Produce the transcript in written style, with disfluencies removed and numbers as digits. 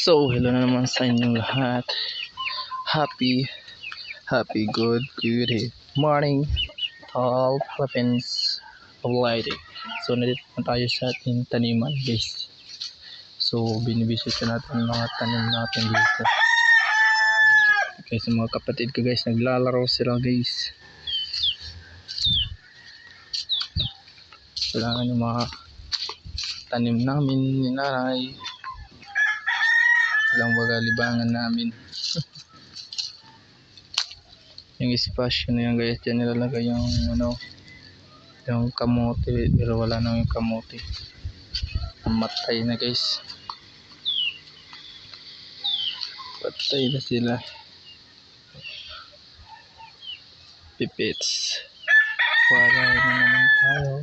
So, hello na naman sa inyong lahat. Happy, good morning to all Philippines of Leyte. So, nandito na tayo sa ating taniman, guys. So, binibisita natin mga tanim natin dito. Kasi mga kapatid ko, guys, naglalaro sila, guys. Kailangan yung mga tanim namin ni nanay. Ilang baga libangan namin. Yung espasyo na yan, guys, dyan nilalagay yung yung kamote, pero wala na yung kamote, matay na, guys, patay na sila. Pipits, wala na naman tayo.